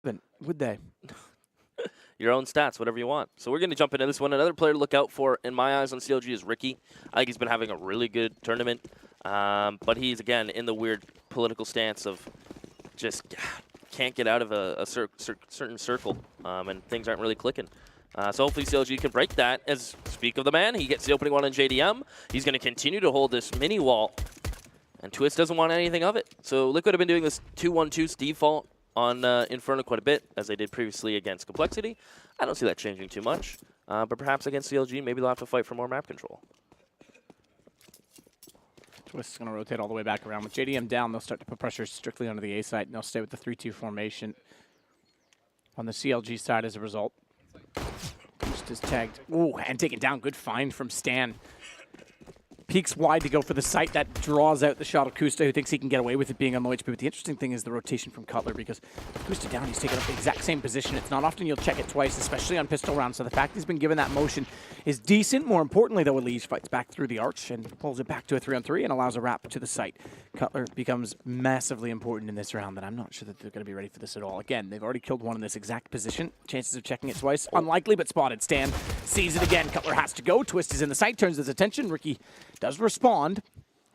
Would they? Your own stats, whatever you want. So we're going to jump into this one. Another player to look out for, in my eyes, on CLG is Ricky. I think he's been having a really good tournament. But he's, again, in the weird political stance of just can't get out of a certain circle, and things aren't really clicking. So hopefully CLG can break that. As speak of the man, he gets the opening one on JDM. He's going to continue to hold this mini wall, and Twist doesn't want anything of it. So Liquid have been doing this 2-1-2 default on Inferno quite a bit, as they did previously against Complexity. I don't see that changing too much, but perhaps against CLG, maybe they'll have to fight for more map control. Twist is going to rotate all the way back around. With JDM down, they'll start to put pressure strictly onto the A side, and they'll stay with the 3-2 formation on the CLG side as a result. Just is tagged. Ooh, and taken down. Good find from Stan. Peeks wide to go for the site. That draws out the shot of Kusta, who thinks he can get away with it being on low HP. But the interesting thing is the rotation from Cutler, because Kusta down, he's taken up the exact same position. It's not often you'll check it twice, especially on pistol rounds. So the fact he's been given that motion is decent. More importantly, though, Elige fights back through the arch and pulls it back to a 3-on-3 and allows a wrap to the site. Cutler becomes massively important in this round, and I'm not sure that they're going to be ready for this at all. Again, they've already killed one in this exact position. Chances of checking it twice, unlikely, but spotted. Stan sees it again. Cutler has to go. Twist is in the site, turns his attention. Ricky does respond.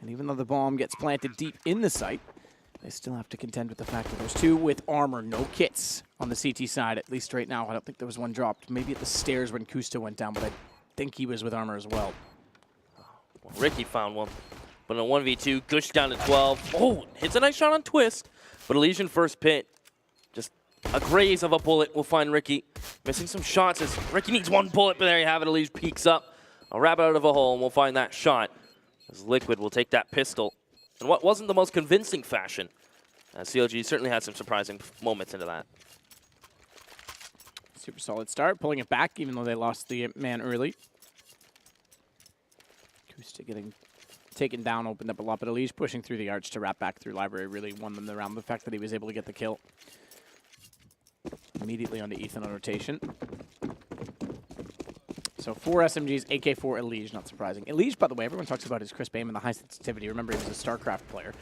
And even though the bomb gets planted deep in the site, they still have to contend with the fact that there's two with armor, no kits on the CT side, at least right now. I don't think there was one dropped. Maybe at the stairs when Kusta went down, but I think he was with armor as well. Ricky found one. But in a 1v2, Gush down to 12. Oh, hits a nice shot on Twist. But Elysian first pit. Just a graze of a bullet will find Ricky. Missing some shots as Ricky needs one bullet, but there you have it. Elysian peeks up. A rabbit out of a hole, and we'll find that shot. As Liquid will take that pistol. And what wasn't the most convincing fashion. CLG certainly had some surprising moments into that. Super solid start, pulling it back, even though they lost the man early. Kusta getting taken down, opened up a lot, but Elige pushing through the arch to wrap back through Library really won them the round. The fact that he was able to get the kill. Immediately onto Ethan on rotation. So 4 SMGs, AK-4, Elige, not surprising. Elige, by the way, everyone talks about his crisp aim and the high sensitivity. Remember, he was a StarCraft player.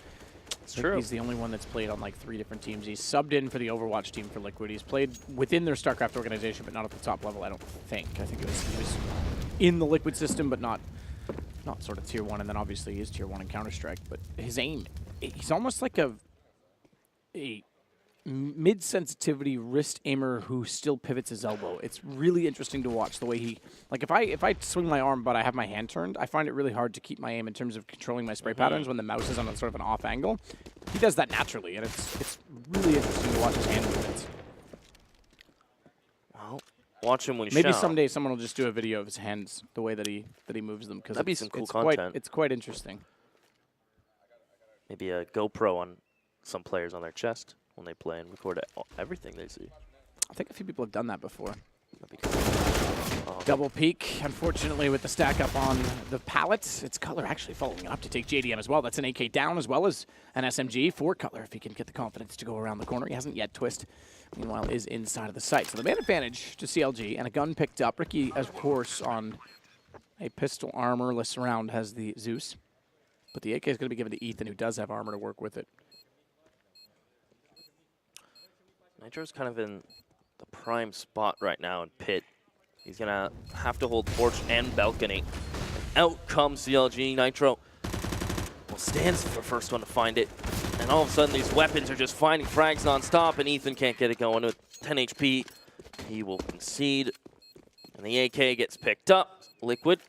It's true. He's the only one that's played on like 3 different teams. He's subbed in for the Overwatch team for Liquid. He's played within their StarCraft organization, but not at the top level, I don't think. I think he was in the Liquid system, but not sort of tier 1, and then obviously he is tier 1 in Counter-Strike. But his aim, he's almost like a mid-sensitivity wrist aimer who still pivots his elbow. It's really interesting to watch the way he, like if I swing my arm but I have my hand turned, I find it really hard to keep my aim in terms of controlling my spray patterns when the mouse is on a sort of an off angle. He does that naturally, and it's really interesting to watch his hand movements. Well, watch him when maybe someday someone will just do a video of his hands, the way that he moves them, because that'd be some cool content. It's quite interesting. Maybe a GoPro on some players on their chest when they play and record everything they see. I think a few people have done that before. That'd be cool. Double peek, unfortunately, with the stack up on the pallet. It's Cutler actually following up to take JDM as well. That's an AK down as well as an SMG for Cutler if he can get the confidence to go around the corner. He hasn't yet. Twist, meanwhile, is inside of the site. So the man advantage to CLG and a gun picked up. Ricky, of course, on a pistol armorless round has the Zeus. But the AK is going to be given to Ethan, who does have armor to work with it. Nitro's kind of in the prime spot right now in pit. He's going to have to hold porch and balcony. Out comes CLG. Nitro stands for the first one to find it. And all of a sudden, these weapons are just finding frags nonstop, and Ethan can't get it going with 10 HP. He will concede, and the AK gets picked up. Liquid,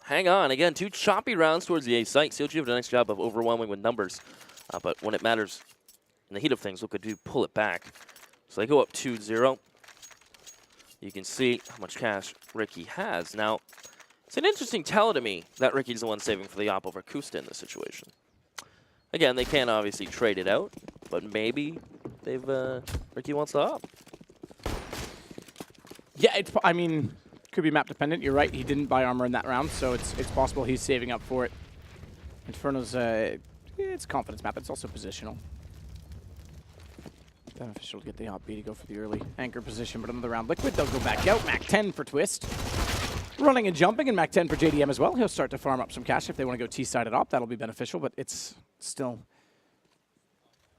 hang on. Again, 2 choppy rounds towards the A site. CLG have done a nice job of overwhelming with numbers. But when it matters, in the heat of things, Liquid do pull it back. So they go up 2-0. You can see how much cash Ricky has. Now, it's an interesting tell to me that Ricky's the one saving for the op over Kusta in this situation. Again, they can't obviously trade it out, but maybe they've Ricky wants the op. Yeah, I mean, could be map dependent. You're right. He didn't buy armor in that round, so it's possible he's saving up for it. Inferno's it's a confidence map. It's also positional. Beneficial to get the op B to go for the early anchor position, but another round Liquid, they'll go back out. Mac 10 for Twist. Running and jumping, and Mac 10 for JDM as well. He'll start to farm up some cash if they want to go T-sided op. That'll be beneficial, but it's still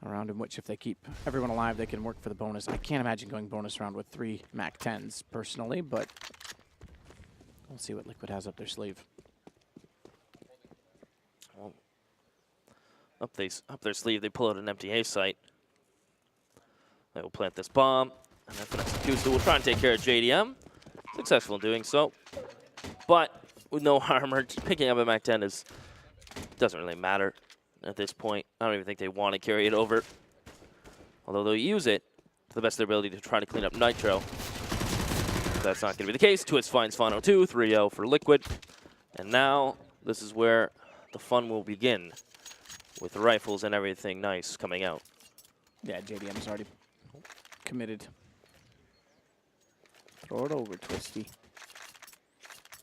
A round in which if they keep everyone alive, they can work for the bonus. I can't imagine going bonus round with 3 MAC-10s personally, but we'll see what Liquid has up their sleeve. Well, up their sleeve, they pull out an empty A site. They will plant this bomb, and then Kusta will try and take care of JDM. Successful in doing so, but with no armor, picking up a MAC-10 doesn't really matter at this point. I don't even think they want to carry it over, although they'll use it to the best of their ability to try to clean up Nitro. That's not going to be the case. Twist finds Fano 2, 3-0 for Liquid, and now this is where the fun will begin, with rifles and everything nice coming out. Yeah, JDM's already committed. Throw it over, Twisty.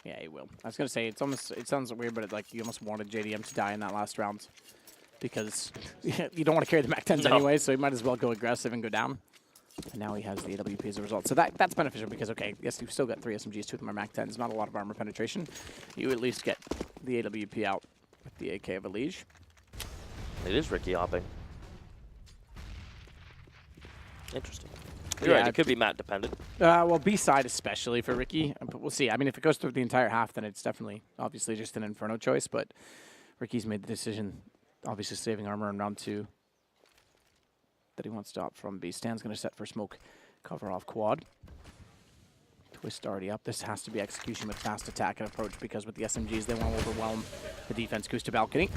Yeah, he will. I was gonna say it sounds weird, but like you almost wanted JDM to die in that last round because you don't want to carry the MAC-10s anyway, so he might as well go aggressive and go down. And now he has the AWP as a result. So that's beneficial because, okay, yes, you've still got 3 SMGs, 2 of them are MAC-10s, not a lot of armor penetration. You at least get the AWP out with the AK of Elige. It is Ricky hopping. Interesting. You're right, it could be Matt dependent. Well, B-side especially for Ricky, but we'll see. I mean, if it goes through the entire half, then it's definitely, obviously, just an Inferno choice, but Ricky's made the decision, obviously saving armor in round 2, that he wants to opt from B. Stan's going to set for smoke, cover off quad. Twist already up. This has to be execution with fast attack and approach because with the SMGs, they want to overwhelm the defense. Goose to balcony.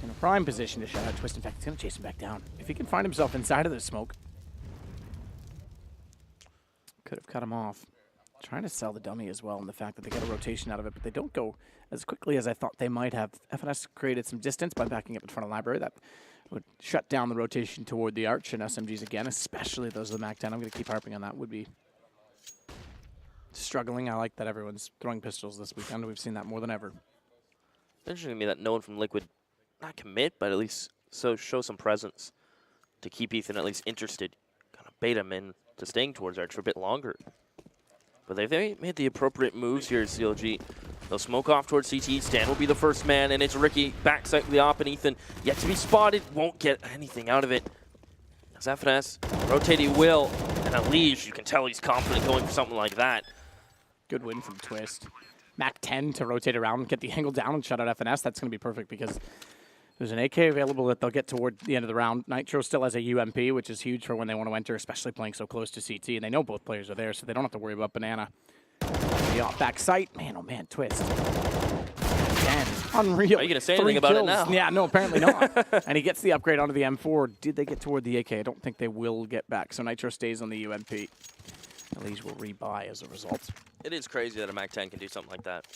In a prime position to shut out Twist. In fact, he's going to chase him back down. If he can find himself inside of the smoke, could have cut him off. Trying to sell the dummy as well, and the fact that they get a rotation out of it, but they don't go as quickly as I thought they might have. FNS created some distance by backing up in front of library. That would shut down the rotation toward the arch, and SMGs again, especially those of the MAC-10. I'm going to keep harping on that. Would be struggling. I like that everyone's throwing pistols this weekend. We've seen that more than ever. It's interesting to me that no one from Liquid, not commit, but at least show some presence to keep Ethan at least interested, kind of bait him into staying towards arch for a bit longer. But they've made the appropriate moves here at CLG. They'll smoke off towards CT. Stan will be the first man, and it's Ricky backside with the op, and Ethan yet to be spotted. Won't get anything out of it. As FNS rotating Will, and Elige, you can tell he's confident going for something like that. Good win from Twist. MAC-10 to rotate around, get the angle down, and shut out FNS. That's going to be perfect because there's an AK available that they'll get toward the end of the round. Nitro still has a UMP, which is huge for when they want to enter, especially playing so close to CT. And they know both players are there, so they don't have to worry about Banana. The off back sight. Man, oh man, Twist. Again, unreal. Are you going to say anything about it now? Yeah, no, apparently not. And he gets the upgrade onto the M4. Did they get toward the AK? I don't think they will get back. So Nitro stays on the UMP. Elige will rebuy as a result. It is crazy that a MAC-10 can do something like that.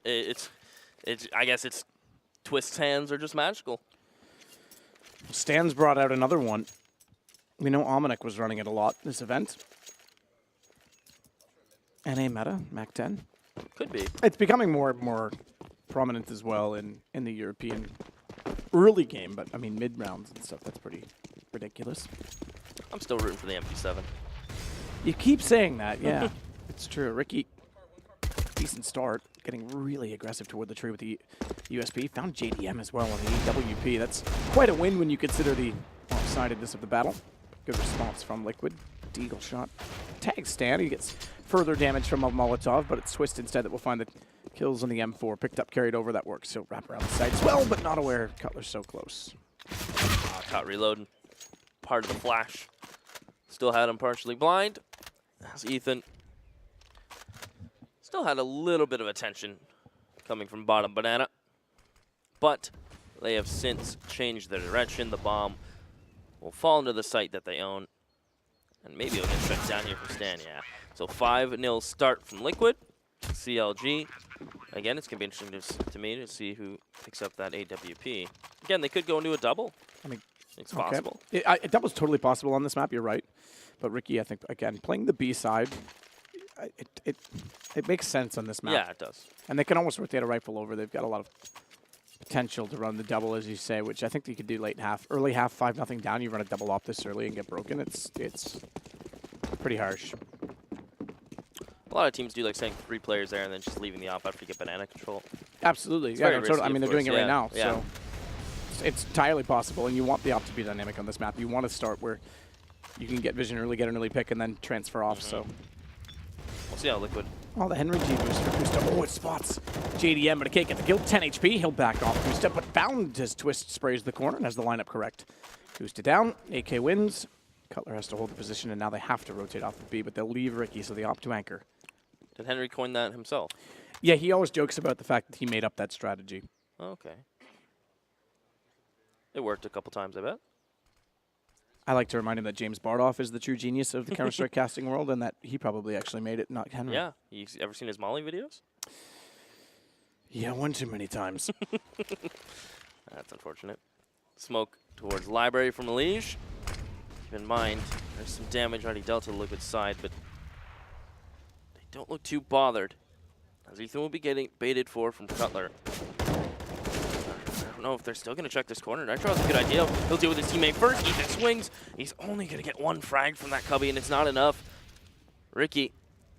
I guess it's Twist's hands are just magical. Stan's brought out another one. We know Almanac was running it a lot this event. NA meta, MAC-10. Could be. It's becoming more prominent as well in the European early game, but I mean mid-rounds and stuff, that's pretty ridiculous. I'm still rooting for the MP7. You keep saying that, yeah. It's true. Ricky, decent start, getting really aggressive toward the tree with the USP. Found JDM as well on the EWP. That's quite a win when you consider the lopsidedness of the battle. Good response from Liquid. Deagle shot. Tag Stan. He gets further damage from a Molotov, but it's Twist instead that will find the kills on the M4. Picked up, carried over. That works. So wrap around the side as well, but not aware Cutler's so close. Caught reloading. Part of the flash. Still had him partially blind. As Ethan still had a little bit of attention coming from bottom Banana. But they have since changed their direction. The bomb will fall into the site that they own. And maybe it'll get shut down here from Stan, yeah. So 5-0 start from Liquid. CLG. Again, it's going to be interesting to me to see who picks up that AWP. Again, they could go into a double. I mean, it's possible. That was totally possible on this map, you're right. But Ricky, I think, again, playing the B side, it makes sense on this map. Yeah, it does. And they can almost rotate a rifle over. They've got a lot of potential to run the double, as you say, which I think you could do late half. Early half, 5-0 down, you run a double op this early and get broken. It's pretty harsh. A lot of teams do like saying 3 players there and then just leaving the op after you get Banana control. Absolutely. Yeah, no, totally. I mean, they're doing it right now. Yeah. So it's entirely possible, and you want the op to be dynamic on this map. You want to start where you can get vision early, get an early pick, and then transfer off. So we'll see how Liquid. Oh, the Henry G boost for Kusta. Oh, it spots JDM, but it can't get the kill. 10 HP. He'll back off Kusta, but found as Twist sprays the corner and has the lineup correct. Kusta down. AK wins. Cutler has to hold the position, and now they have to rotate off the B, but they'll leave Ricky, so they opt to anchor. Did Henry coin that himself? Yeah, he always jokes about the fact that he made up that strategy. Okay. It worked a couple times, I bet. I like to remind him that James Bardoff is the true genius of the Counter-Strike casting world, and that he probably actually made it, not Henry. Yeah. You ever seen his Molly videos? Yeah, one too many times. That's unfortunate. Smoke towards Library from Elige. Keep in mind, there's some damage already dealt to the Liquid side, but they don't look too bothered. As Ethan will be getting baited for from Cutler. I don't know if they're still going to check this corner. Nitro has a good idea. He'll deal with his teammate first. Ethan swings. He's only going to get one frag from that cubby, and it's not enough. Ricky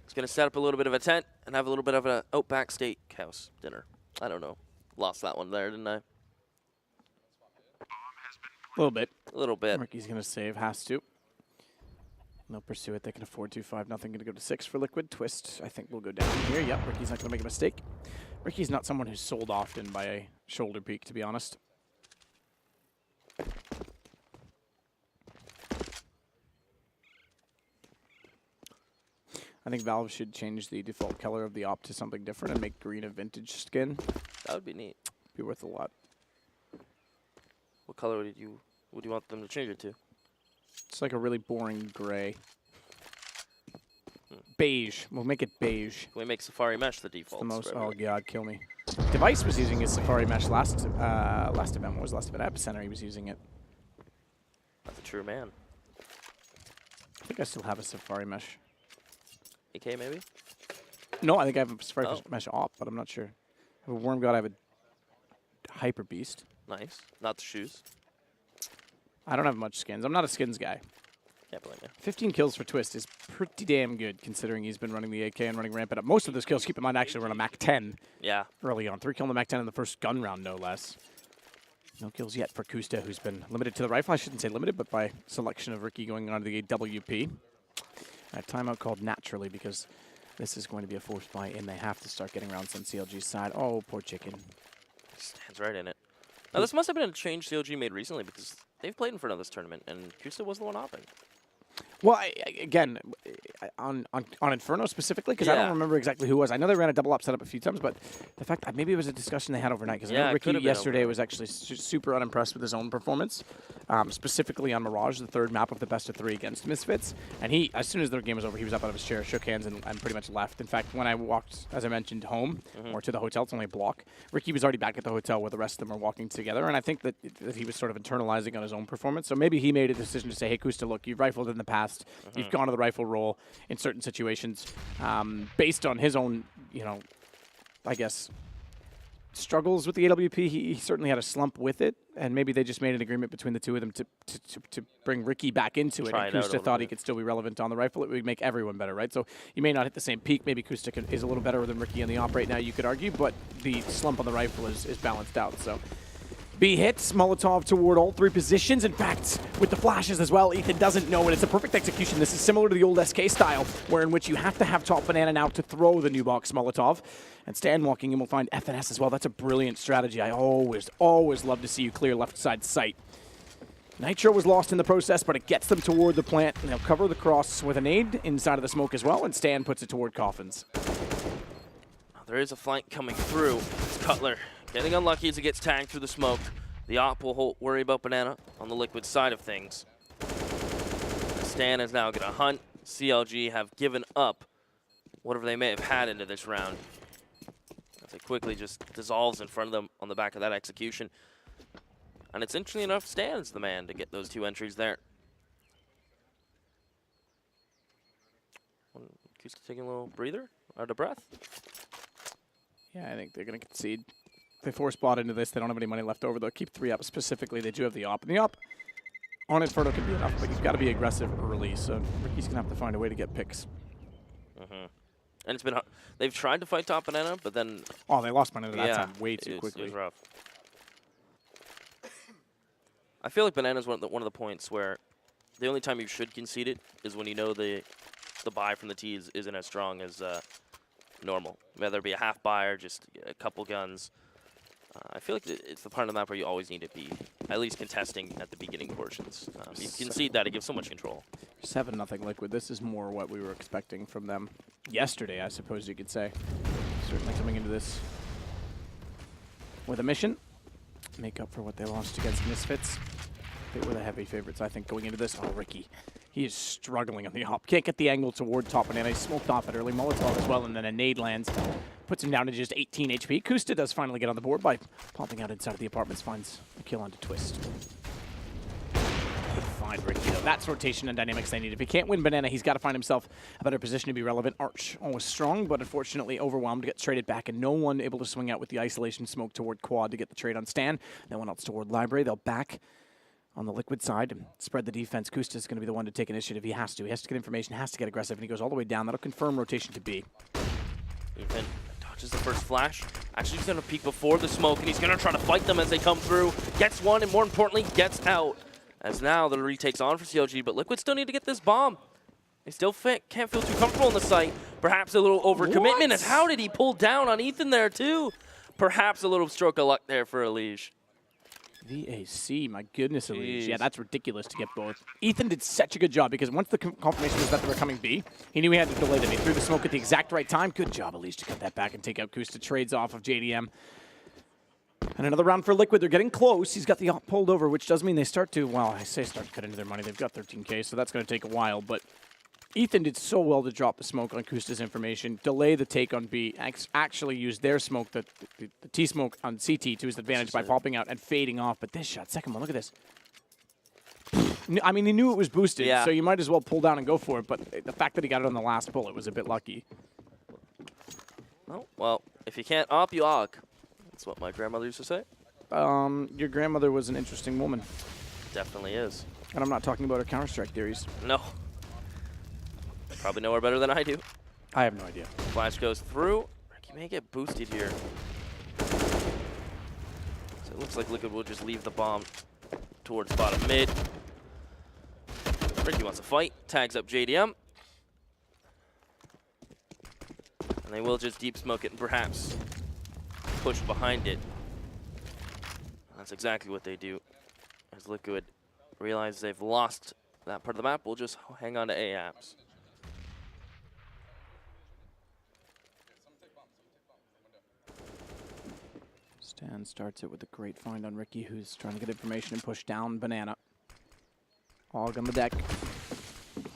is going to set up a little bit of a tent and have a little bit of an Outback Steakhouse dinner. I don't know. Lost that one there, didn't I? A little bit. A little bit. Ricky's going to save, has to. They'll pursue it. They can afford to. 5-0. Going to go to 6 for Liquid. Twist, I think, will go down here. Yep, Ricky's not going to make a mistake. Ricky's not someone who's sold often by a shoulder peek, to be honest. I think Valve should change the default color of the op to something different and make green a vintage skin. That would be neat. Be worth a lot. What color would you want them to change it to? It's like a really boring gray. Beige. We'll make it beige. Can we make Safari Mesh the default? The most. Oh god, kill me. Device was using his Safari Mesh last event. What was the last event? Epicenter. He was using it. That's a true man. I think I still have a Safari Mesh. AK maybe? No, I think I have a Safari Mesh op, but I'm not sure. I have a Worm God. I have a Hyper Beast. Nice. Not the shoes. I don't have much skins. I'm not a skins guy. Can't blame you. 15 kills for Twist is pretty damn good, considering he's been running the AK and running Rampant up. Most of those kills, keep in mind, actually run a Mac 10 early on. 3 kill on the Mac 10 in the first gun round, no less. No kills yet for Kusta, who's been limited to the rifle. I shouldn't say limited, but by selection of Ricky going on to the WP. A timeout called naturally, because this is going to be a forced buy in. They have to start getting rounds on CLG's side. Oh, poor chicken. Stands right in it. Now, this must have been a change CLG made recently, because they've played in front of this tournament, and Kusta was the one hopping. Well, again, on Inferno specifically, because I don't remember exactly who was. I know they ran a double op setup a few times, but the fact that maybe it was a discussion they had overnight, because I know Ricky yesterday was actually super unimpressed with his own performance, specifically on Mirage, the third map of the best of 3 against Misfits. And he, as soon as their game was over, he was up out of his chair, shook hands, and pretty much left. In fact, when I walked, as I mentioned, home or to the hotel, it's only a block, Ricky was already back at the hotel where the rest of them were walking together. And I think that he was sort of internalizing on his own performance. So maybe he made a decision to say, hey, Kusta, look, you've rifled in the past. You've gone to the rifle role in certain situations based on his own, I guess, struggles with the AWP. He certainly had a slump with it, and maybe they just made an agreement between the two of them to bring Ricky back into it. And Kusta thought he could still be relevant on the rifle. It would make everyone better, right? So you may not hit the same peak. Maybe Kusta is a little better than Ricky in the op right now, you could argue, but the slump on the rifle is balanced out. So B hits, Molotov toward all 3 positions. In fact, with the flashes as well, Ethan doesn't know, and it's a perfect execution. This is similar to the old SK style, where in which you have to have top banana now to throw the new box Molotov. And Stan walking in will find FNS as well. That's a brilliant strategy. I always love to see you clear left side sight. Nitro was lost in the process, but it gets them toward the plant, and they'll cover the cross with a nade inside of the smoke as well, and Stan puts it toward Coffins. There is a flank coming through. It's Cutler getting unlucky as he gets tagged through the smoke. The op will worry about Banana on the Liquid side of things. Stan is now going to hunt. CLG have given up whatever they may have had into this round, as it quickly just dissolves in front of them on the back of that execution. And it's interesting enough, Stan's the man to get those 2 entries there. Kusta taking a little breather, out of breath. Yeah, I think they're going to concede. If they force bot into this, they don't have any money left over. They'll keep 3 up specifically. They do have the op. And the op on Inferno can be enough, but you've got to be aggressive early. So Ricky's going to have to find a way to get picks. And it's been hard. They've tried to fight top banana, but then... Oh, they lost banana that time way too quickly. It was rough. I feel like Banana's one of the points where the only time you should concede it is when you know the buy from the T isn't as strong as normal. Whether it be a half buy or just a couple guns. I feel like it's the part of the map where you always need to be at least contesting at the beginning portions. You concede that, it gives so much control. 7-0 Liquid. This is more what we were expecting from them yesterday, I suppose you could say. Certainly coming into this with a mission. Make up for what they lost against Misfits. They were the heavy favorites, I think, going into this. Oh, Ricky. He is struggling on the hop. Can't get the angle toward top banana. He smoked off it early. Molotov as well, and then a nade lands. Puts him down to just 18 HP. Kusta does finally get on the board by popping out inside of the apartments. Finds a kill onto Twist. Good find, Ricky, though. That's rotation and dynamics they need. If he can't win banana, he's got to find himself a better position to be relevant. Arch always strong, but unfortunately overwhelmed. Gets traded back, and no one able to swing out with the isolation smoke toward quad to get the trade on Stan. No one else toward library. They'll back on the Liquid side and spread the defense. Kusta's going to be the one to take initiative. He has to. He has to get information, has to get aggressive, and he goes all the way down. That'll confirm rotation to B. Ethan dodges the first flash. Actually, he's going to peek before the smoke, and he's going to try to fight them as they come through. Gets one, and more importantly, gets out. As now the retake's on for CLG, but Liquid still need to get this bomb. They still can't feel too comfortable in the site. Perhaps a little overcommitment. As how did he pull down on Ethan there, too? Perhaps a little stroke of luck there for Elige. VAC, my goodness, Elige. Yeah, that's ridiculous to get both. Ethan did such a good job because once the confirmation was that they were coming B, he knew he had to delay them. He threw the smoke at the exact right time. Good job, Elige, to cut that back and take out Kusta. Trades off of JDM. And another round for Liquid. They're getting close. He's got the op pulled over, which does mean they start to, well, I say start to cut into their money. They've got 13K, so that's going to take a while. But Ethan did so well to drop the smoke on Kusta's information, delay the take on B, actually use their smoke, the T-smoke on CT to his advantage by popping out and fading off. But this shot, second one, look at this. I mean, he knew it was boosted, so you might as well pull down and go for it. But the fact that he got it on the last bullet was a bit lucky. Oh, well, if you can't op, you og. That's what my grandmother used to say. Your grandmother was an interesting woman. Definitely is. And I'm not talking about her Counter-Strike theories. No. Probably know her better than I do. I have no idea. Flash goes through. Ricky may get boosted here. So it looks like Liquid will just leave the bomb towards bottom mid. Ricky wants to fight. Tags up JDM. And they will just deep smoke it and perhaps push behind it. That's exactly what they do. As Liquid realize they've lost that part of the map, we'll just hang on to A apps. Stan starts it with a great find on Ricky, who's trying to get information and push down Banana. Og on the deck.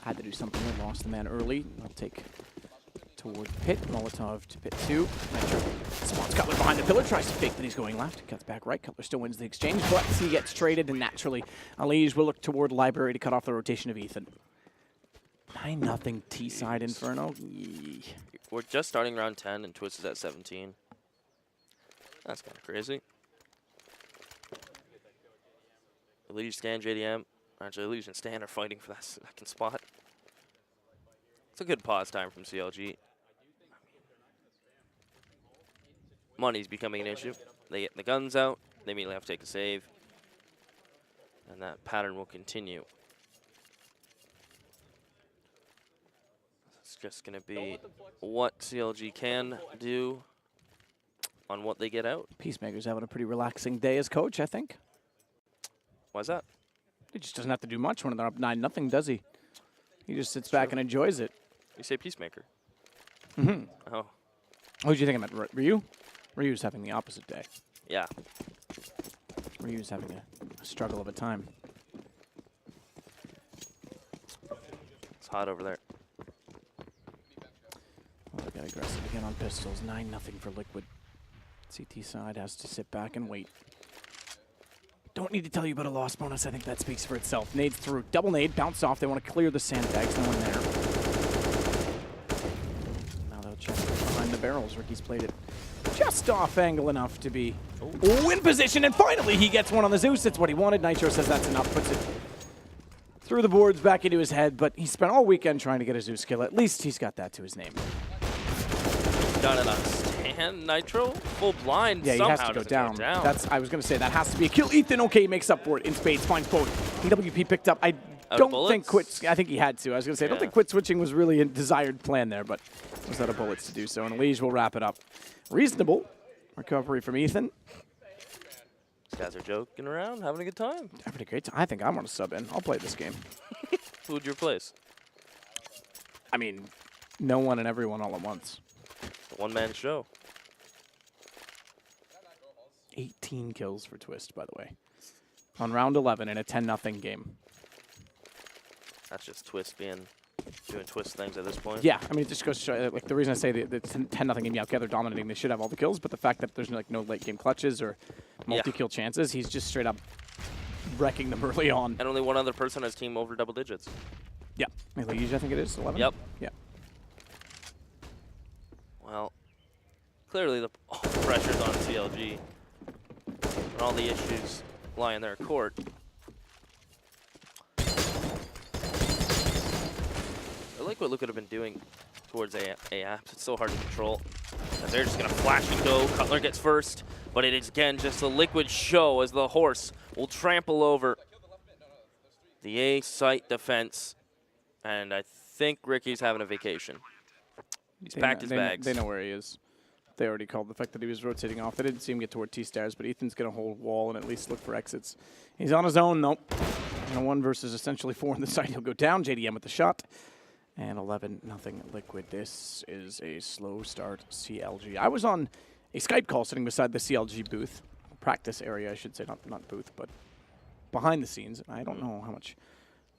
Had to do something. They lost the man early. I'll take toward Pit. Molotov to Pit 2. Nitro spots Cutler behind the pillar. Tries to fake that he's going left. Cuts back right. Cutler still wins the exchange, but he gets traded, and naturally, Elige will look toward Library to cut off the rotation of Ethan. 9-0 T-side Inferno. Yee. We're just starting round 10, and Twist is at 17. That's kind of crazy. Elige, Stan, JDM. Actually, Elige and Stan are fighting for that second spot. It's a good pause time from CLG. Money's becoming an issue. They get the guns out. They immediately have to take a save. And that pattern will continue. It's just going to be what CLG can do on what they get out. Peacemaker's having a pretty relaxing day as coach, I think. Why's that? He just doesn't have to do much when they're up 9-0, does he? He just sits back and enjoys it. You say Peacemaker. Mm-hmm. Oh. What did you think about Ryu? Ryu's having the opposite day. Yeah. Ryu's having a struggle of a time. It's hot over there. Oh, they got aggressive again on pistols. 9-0 for Liquid. CT side has to sit back and wait. Don't need to tell you about a loss bonus. I think that speaks for itself. Nades through. Double nade. Bounce off. They want to clear the sandbags. No one there. Now they'll check behind the barrels. Ricky's played it just off angle enough to be in position. And finally, he gets one on the Zeus. That's what he wanted. Nitro says that's enough. Puts it through the boards back into his head. But he spent all weekend trying to get a Zeus kill. At least he's got that to his name. Done it on Stan. And Nitro, full blind, Yeah, he somehow has to go doesn't down. That's, I was going to say, that has to be a kill. Ethan, okay, he makes up for it in spades, finds both. EWP picked up. I don't think quit. I think he had to. I was going to say, I don't think quit switching was really a desired plan there, but was out of bullets to do so. And Liege will wrap it up. Reasonable recovery from Ethan. These guys are joking around, having a good time. Having a great time. I think I'm going to sub in. I'll play this game. Who would you replace? I mean, no one and everyone all at once. The one-man show. 18 kills for Twist, by the way. On round 11 in a 10-0 game. That's just Twist doing Twist things at this point. Yeah, I mean, it just goes to show, like, the reason I say the 10-0 game, yeah, okay, they're dominating. They should have all the kills, but the fact that there's like no late-game clutches or multi-kill chances, he's just straight up wrecking them early on. And only one other person on his team over double digits. Yeah. Liege, I think it is, 11? Yep. Yeah. Well, clearly the pressure's on CLG. And all the issues lie in their court. I like what Luke would have been doing towards AAPS. It's so hard to control. And they're just going to flash and go. Cutler gets first. But it is, again, just a liquid show as the horse will trample over the A site defense. And I think Ricky's having a vacation. He's packed his bags. They know where he is. They already called the fact that he was rotating off. They didn't see him get toward T-Stars, but Ethan's going to hold wall and at least look for exits. He's on his own, though. In a 1 versus essentially 4 on the side, he'll go down. JDM with the shot. And 11-0 Liquid. This is a slow start CLG. I was on a Skype call sitting beside the CLG booth. Practice area, I should say. Not booth, but behind the scenes. I don't know how much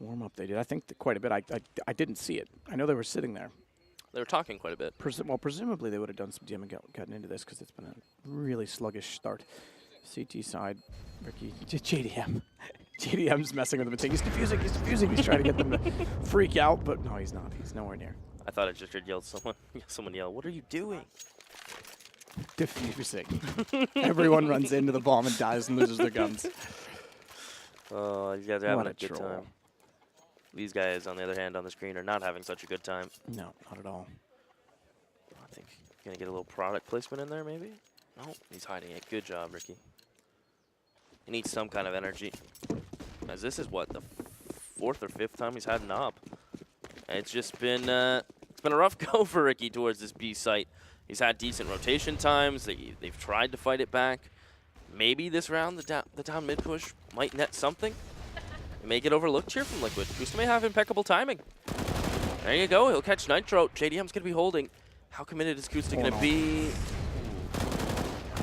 warm-up they did. I think quite a bit. I didn't see it. I know they were sitting there. They were talking quite a bit. Well, presumably they would have done some DM and gotten into this because it's been a really sluggish start. CT side, Ricky, JDM. JDM's messing with them and saying, he's defusing. He's trying to get them to freak out, but no, he's not. He's nowhere near. I thought I just heard someone yell, what are you doing? Diffusing. Everyone runs into the bomb and dies and loses their guns. Oh, you guys are having a good time. These guys, on the other hand, on the screen are not having such a good time. No, not at all. I think he's going to get a little product placement in there, maybe? No, he's hiding it. Good job, Ricky. He needs some kind of energy. As this is, what, the 4th or 5th time he's had an op. It's just been a rough go for Ricky towards this B site. He's had decent rotation times. They've tried to fight it back. Maybe this round, the down mid push might net something. It may get overlooked here from Liquid. Kusta may have impeccable timing. There you go. He'll catch Nitro. JDM's going to be holding. How committed is Kusta going to be?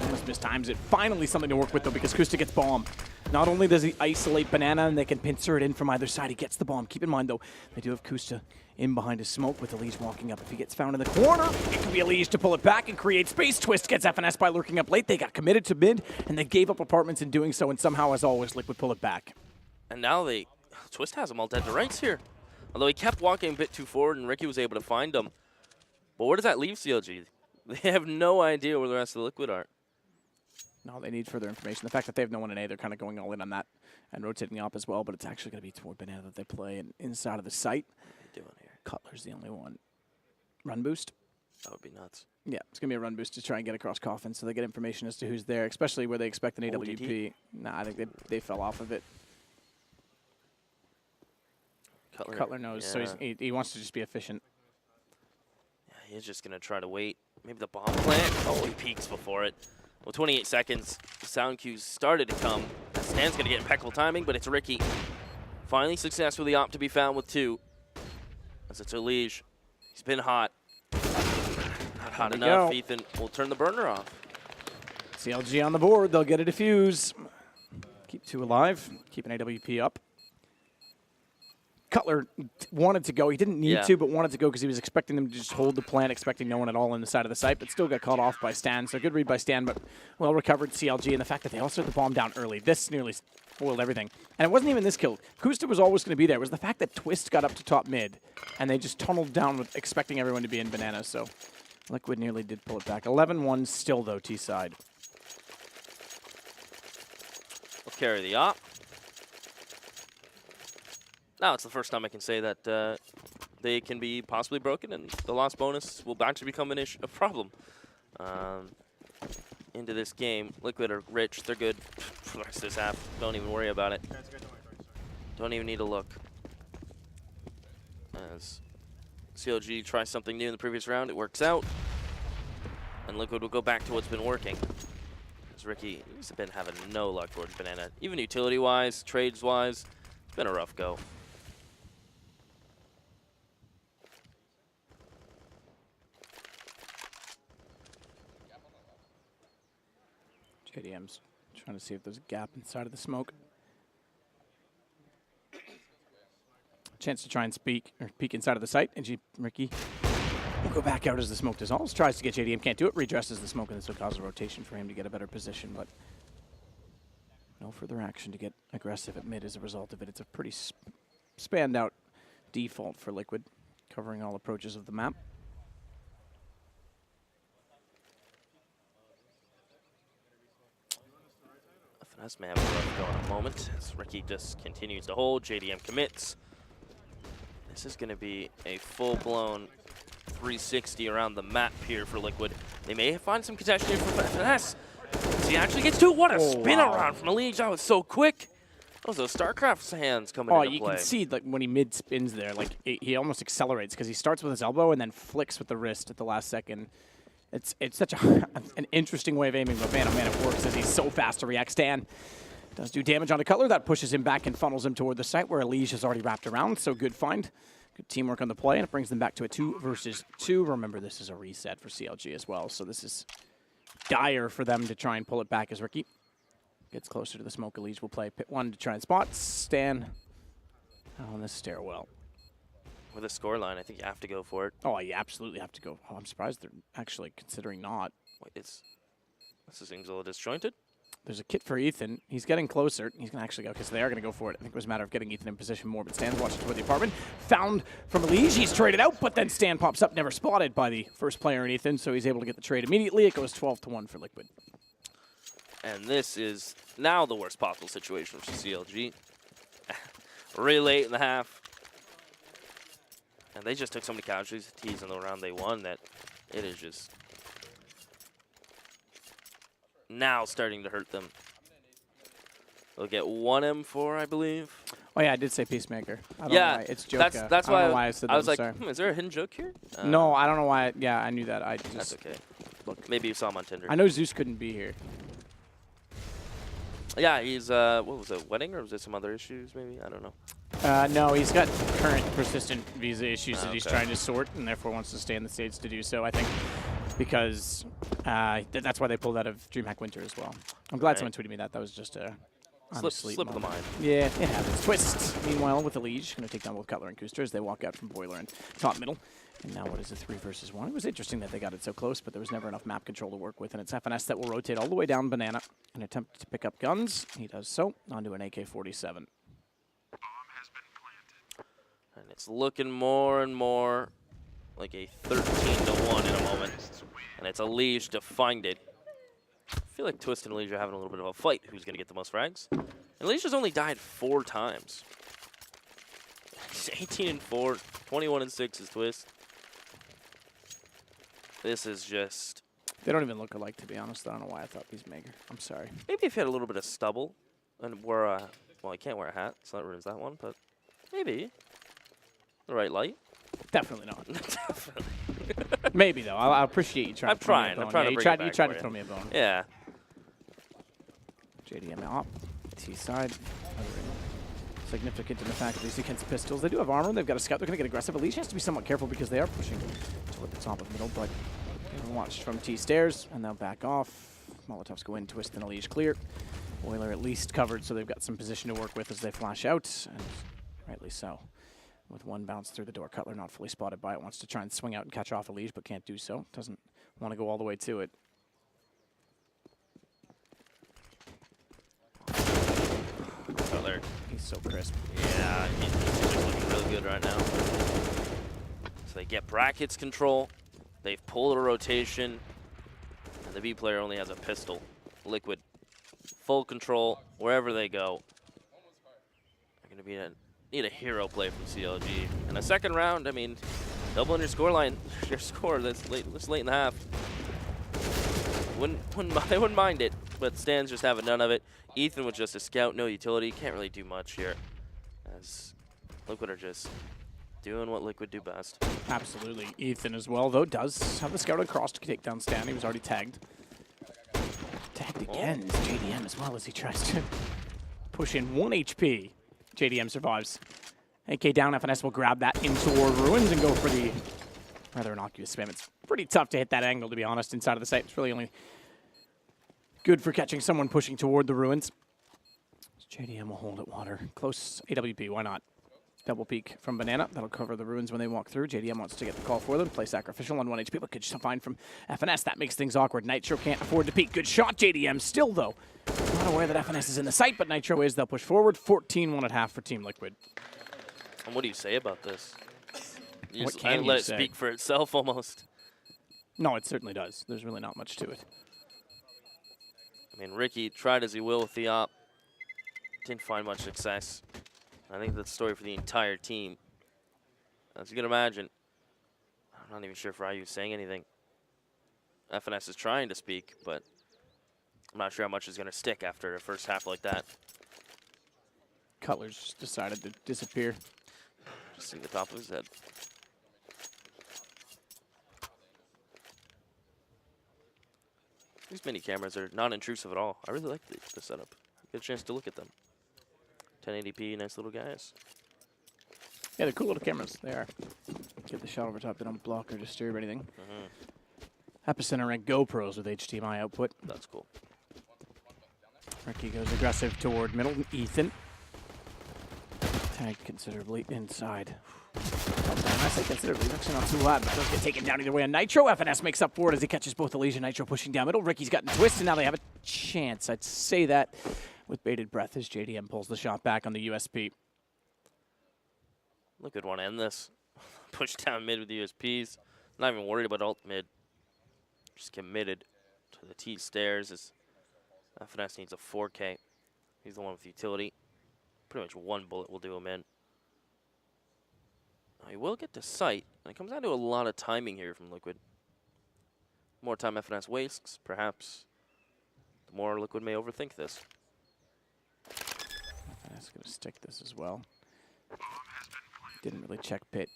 Almost mistimes it. Finally something to work with, though, because Kusta gets bomb. Not only does he isolate Banana, and they can pincer it in from either side, he gets the bomb. Keep in mind, though, they do have Kusta in behind his smoke with Elise walking up. If he gets found in the corner, it could be Elise to pull it back and create space. Twist gets FNS by lurking up late. They got committed to mid, and they gave up apartments in doing so, and somehow, as always, Liquid pull it back. And now Twist has them all dead to rights here. Although he kept walking a bit too forward, and Ricky was able to find them. But where does that leave CLG? They have no idea where the rest of the Liquid are. No, they need further information. The fact that they have no one in A, they're kind of going all in on that and rotating up as well, but it's actually going to be toward Banana that they play and inside of the site. What are you doing here? Cutler's the only one. Run boost? That would be nuts. Yeah, it's going to be a run boost to try and get across Coffin so they get information as to who's there, especially where they expect an AWP. Nah, I think they fell off of it. Cutler knows, so he wants to just be efficient. Yeah, he's just going to try to wait. Maybe the bomb plant. Oh, he peeks before it. Well, 28 seconds. The sound cues started to come. Stan's going to get impeccable timing, but it's Ricky. Finally successfully opt to be found with 2. As it's Liege. He's been hot. Not hot enough. Ethan will turn the burner off. CLG on the board. They'll get a defuse. Keep 2 alive. Keep an AWP up. Cutler wanted to go. He didn't need to, but wanted to go because he was expecting them to just hold the plant, expecting no one at all on the side of the site, but still got caught off by Stan. So good read by Stan, but well recovered CLG. And the fact that they also had the bomb down early, this nearly spoiled everything. And it wasn't even this kill. Kusta was always going to be there. It was the fact that Twist got up to top mid, and they just tunneled down with expecting everyone to be in Banana. So Liquid nearly did pull it back. 11-1 still, though, T-side. We'll carry the op. Now it's the first time I can say that they can be possibly broken, and the loss bonus will actually become a problem. into this game. Liquid are rich. They're good for the rest of this half. Don't even worry about it. Don't even need to look. As CLG tries something new in the previous round, it works out. And Liquid will go back to what's been working. As Ricky, he's been having no luck towards Banana. Even utility-wise, trades-wise, it's been a rough go. JDM's trying to see if there's a gap inside of the smoke. Chance to try and peek inside of the site, and Ricky will go back out as the smoke dissolves. Tries to get JDM, can't do it. Redresses the smoke, and this will cause a rotation for him to get a better position, but no further action to get aggressive at mid as a result of it. It's a pretty spanned out default for Liquid, covering all approaches of the map. Finesse may have a rough go in a moment as Ricky just continues to hold. JDM commits. This is going to be a full-blown 360 around the map here for Liquid. They may find some contention here for Finesse. He actually gets to it. What a spin around from Elige. That was so quick. Those are StarCraft's hands coming into play. You can see like when he mid-spins there, like he almost accelerates because he starts with his elbow and then flicks with the wrist at the last second. It's such an interesting way of aiming, but man, oh man, it works as he's so fast to react. Stan does do damage on a Cutler. That pushes him back and funnels him toward the site where Elige has already wrapped around. So good find. Good teamwork on the play, and it brings them back to a 2 versus 2. Remember, this is a reset for CLG as well, so this is dire for them to try and pull it back as Ricky gets closer to the smoke. Elige will play pit 1 to try and spot. Stan on the stairwell. With a scoreline, I think you have to go for it. Oh, you absolutely have to go. Oh, I'm surprised they're actually considering not. Wait, this seems a little disjointed. There's a kit for Ethan. He's getting closer. He's going to actually go, because they are going to go for it. I think it was a matter of getting Ethan in position more, but Stan's watching toward the apartment. Found from Elige. He's traded out, but then Stan pops up, never spotted by the first player in Ethan, so he's able to get the trade immediately. It goes 12-1 for Liquid. And this is now the worst possible situation for CLG. Really late in the half. And they just took so many casualties in the round they won that it is just now starting to hurt them. They'll get 1 M4, I believe. Oh yeah, I did say Peacemaker. I don't yeah, know why. It's Joka. That's why I said I was like, sorry. is there a hidden joke here? No, I don't know why. Yeah, I knew that. That's okay. Look, maybe you saw him on Tinder. I know Zeus couldn't be here. Yeah, he's what was it, wedding, or was it some other issues? Maybe I don't know. No, he's got current persistent visa issues that he's trying to sort, and therefore wants to stay in the States to do so. I think because that's why they pulled out of DreamHack Winter as well. I'm glad someone tweeted me that. That was just a slip of the mind. Yeah, it happens. Twist, meanwhile, with Elige, going to take down both Cutler and Kuster as they walk out from Boiler and top middle. And now what is a 3 versus 1? It was interesting that they got it so close, but there was never enough map control to work with. And it's FNS that will rotate all the way down Banana and attempt to pick up guns. He does so onto an AK-47. And it's looking more and more like a 13-1 in a moment. And it's Elige to find it. I feel like Twist and Elige are having a little bit of a fight. Who's going to get the most frags? And Elige's only died 4 times. He's 18-4, 21-6 is Twist. This is just... They don't even look alike, to be honest. I don't know why I thought Peacemaker. I'm sorry. Maybe if he had a little bit of stubble and wore a... Well, he can't wear a hat, so that ruins that one, but maybe. The right light. Definitely not. Definitely. Maybe, though. I appreciate you trying I'm to trying. throw me a I'm bone. trying Yeah, to bring you tried, it back you tried for to throw me a bone. Yeah. JDM out. T side. Significant in the fact that these against pistols. They do have armor. They've got a scout. They're going to get aggressive. Elige has to be somewhat careful because they are pushing toward the top of middle, but watched from T stairs, and they'll back off. Molotovs go in, Twist and Elige clear. Boiler at least covered, so they've got some position to work with as they flash out, and rightly so. With 1 bounce through the door, Cutler not fully spotted by it, wants to try and swing out and catch off Elige, but can't do so. Doesn't want to go all the way to it. Cutler. He's so crisp. Yeah, he's just looking really good right now. So they get brackets control. They've pulled a rotation. And the B player only has a pistol. Liquid. Full control wherever they go. They're going to need a hero play from CLG. In a second round, I mean, doubling your score line, your score this late in the half. I wouldn't mind it, but Stan's just having none of it. Ethan was just a scout, no utility. Can't really do much here, as Liquid are just doing what Liquid do best. Absolutely. Ethan as well, though, does have the scout across to take down Stan. He was already tagged. Tagged again. It's JDM as well as he tries to push in 1 HP. JDM survives. AK down, FNS will grab that in toward Ruins and go for the rather innocuous spam. It's pretty tough to hit that angle, to be honest, inside of the site. It's really only good for catching someone pushing toward the Ruins. JDM will hold it water. Close AWP, why not? Double peek from Banana. That'll cover the Ruins when they walk through. JDM wants to get the call for them. Play sacrificial on 1 HP, but good find from FNS. That makes things awkward. Nitro can't afford to peek. Good shot, JDM. Still, though, not aware that FNS is in the site, but Nitro is. They'll push forward. 14-1 at half for Team Liquid. And what do you say about this? You What just can you let it say? speak for itself almost. No, it certainly does. There's really not much to it. I mean, Ricky tried as he will with the op. Didn't find much success. I think that's the story for the entire team. As you can imagine, I'm not even sure if Ryu's saying anything. FNS is trying to speak, but I'm not sure how much is going to stick after a first half like that. Cutler's just decided to disappear. Just see the top of his head. These mini cameras are non-intrusive at all. I really like the setup. Get a chance to look at them. 1080p, nice little guys. Yeah, they're cool little cameras. They are. Get the shot over top. They don't block or disturb anything. Epicenter ranked GoPros with HDMI output. That's cool. Ricky goes aggressive toward middle. Ethan. Tagged considerably inside. I say considerably. He's actually not too loud, but does get taken down either way. And Nitro, FNS makes up for it as he catches both Elysia. Nitro pushing down middle. Ricky's gotten twisted, and now they have a chance. I'd say that with bated breath as JDM pulls the shot back on the USP. Liquid want to end this. Push down mid with the USPs. Not even worried about ult mid. Just committed to the T stairs as FNS needs a 4K. He's the one with utility. Pretty much one bullet will do him in. He will get to sight. And it comes down to a lot of timing here from Liquid. The more time FNS wastes, perhaps, the more Liquid may overthink this. FNS going to stick this as well. Didn't really check pit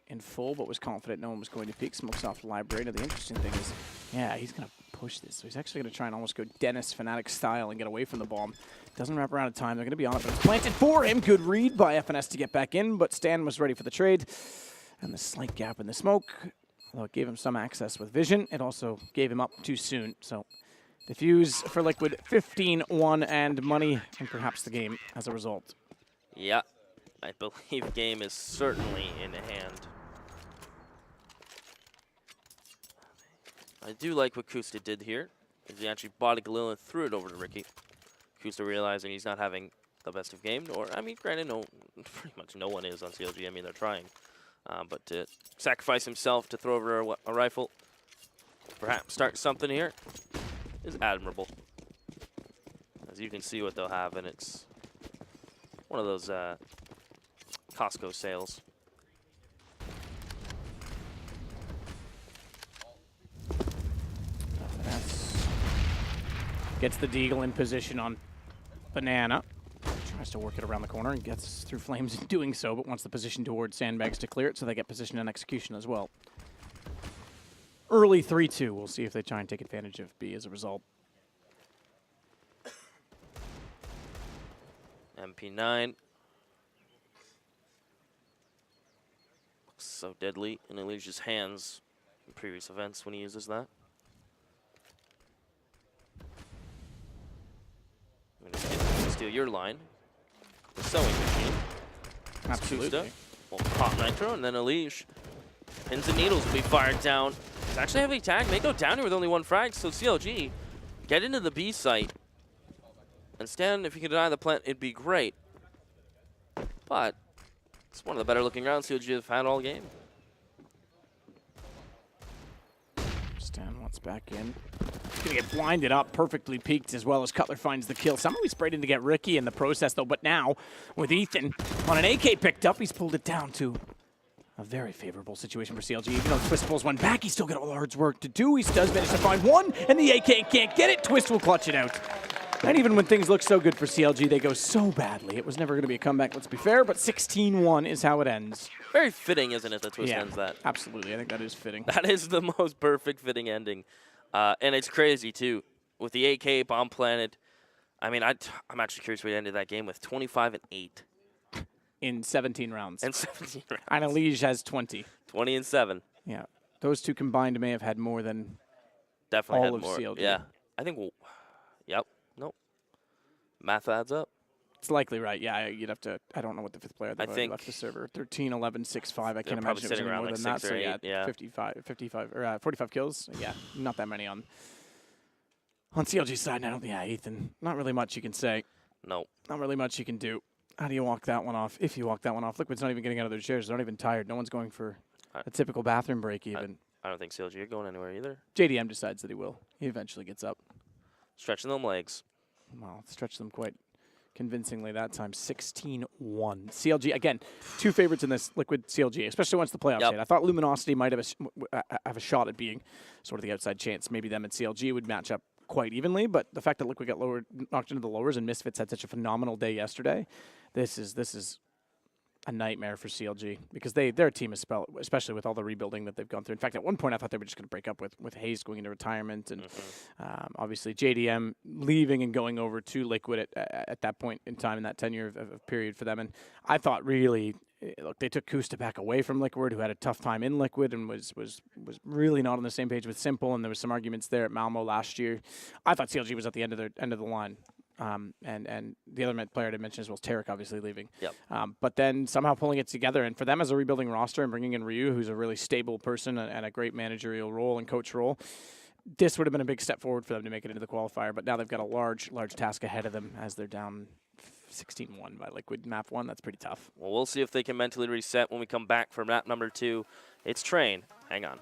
in full, but was confident no one was going to peek. Smokes off the library. Now, the interesting thing is, yeah, he's going to push this. So he's actually going to try and almost go Dennis Fnatic style and get away from the bomb. Doesn't wrap around in time. They're going to be on it, but it's planted for him. Good read by FNS to get back in, but Stan was ready for the trade. And the slight gap in the smoke, although it gave him some access with vision, it also gave him up too soon. So defuse for Liquid, 15-1, and money, and perhaps the game as a result. Yeah, I believe game is certainly in hand. I do like what Kusta did here. He actually bought Galil and threw it over to Ricky. Kusta realizing he's not having the best of game, or, I mean, granted, pretty much no one is on CLG. I mean, they're trying. But to sacrifice himself to throw over a rifle, perhaps start something here, is admirable. As you can see what they'll have, and it's one of those Costco sales. Gets the Deagle in position on Banana. Tries to work it around the corner and gets through flames in doing so, but wants the position towards Sandbags to clear it, so they get position and execution as well. Early 3-2. We'll see if they try and take advantage of B as a result. MP9. Looks so deadly in Elysia's hands in previous events when he uses that. I'm going to steal your line. The sewing machine. Absolutely. Will pop Nitro, and then Elysia. Pins and needles will be fired down. It's actually a heavy tag. May go down here with only one frag, so CLG get into the B site. And Stan, if you could deny the plant, it'd be great. But it's one of the better looking rounds CLG have had all game. Stan wants back in. He's going to get blinded up, perfectly peeked, as well as Cutler finds the kill. Somehow he sprayed in to get Ricky in the process, though. But now, with Ethan on an AK picked up, he's pulled it down to a very favorable situation for CLG. Even though Twist pulls one back, he's still got a large work to do. He does manage to find one, and the AK can't get it. Twist will clutch it out. And even when things look so good for CLG, they go so badly. It was never going to be a comeback, let's be fair, but 16-1 is how it ends. Very fitting, isn't it, that Twist ends that? Absolutely. I think that is fitting. That is the most perfect fitting ending. And it's crazy, too. With the AK bomb planted, I mean, I'm actually curious what he ended that game with. 25 and 8. In 17 rounds. And 17 rounds. And Elige has 20. 20 and 7. Yeah. Those two combined may have had more than Definitely all had of more. CLG. Yeah. I think yep. Nope. Math adds up. It's likely right. Yeah, you'd have to. I don't know what the fifth player. I think left the server. 13, 11, 6, 5. I can't probably imagine it was sitting any around more like than that. 6 or 8, yeah. 55 or 45 kills. Yeah, not that many on CLG's side. I don't. Yeah, Ethan. Not really much you can say. No. Not really much you can do. How do you walk that one off? If you walk that one off, Liquid's not even getting out of their chairs. They're not even tired. No one's going for a typical bathroom break even. I don't think CLG are going anywhere either. JDM decides that he will. He eventually gets up. Stretching them legs. Well, stretch them quite convincingly that time. 16-1. CLG, again, two favorites in this Liquid CLG, especially once the playoffs hit. I thought Luminosity might have a shot at being sort of the outside chance. Maybe them and CLG would match up quite evenly, but the fact that Liquid got knocked into the lowers and Misfits had such a phenomenal day yesterday, this is a nightmare for CLG because their team is especially with all the rebuilding that they've gone through. In fact, at one point I thought they were just going to break up with Hayes going into retirement and obviously JDM leaving and going over to Liquid at that point in time in that tenure of period for them. And I thought really, look, they took Kusta back away from Liquid, who had a tough time in Liquid and was really not on the same page with Simple, and there was some arguments there at Malmo last year. I thought CLG was at the end of the line. And the other player I did mention as well is Tarek, obviously leaving. Yep. But then somehow pulling it together, and for them as a rebuilding roster and bringing in Ryu, who's a really stable person and a great managerial role and coach role, this would have been a big step forward for them to make it into the qualifier. But now they've got a large task ahead of them as they're down 16-1 by Liquid map 1. That's pretty tough. Well, we'll see if they can mentally reset when we come back for map number 2. It's Train. Hang on.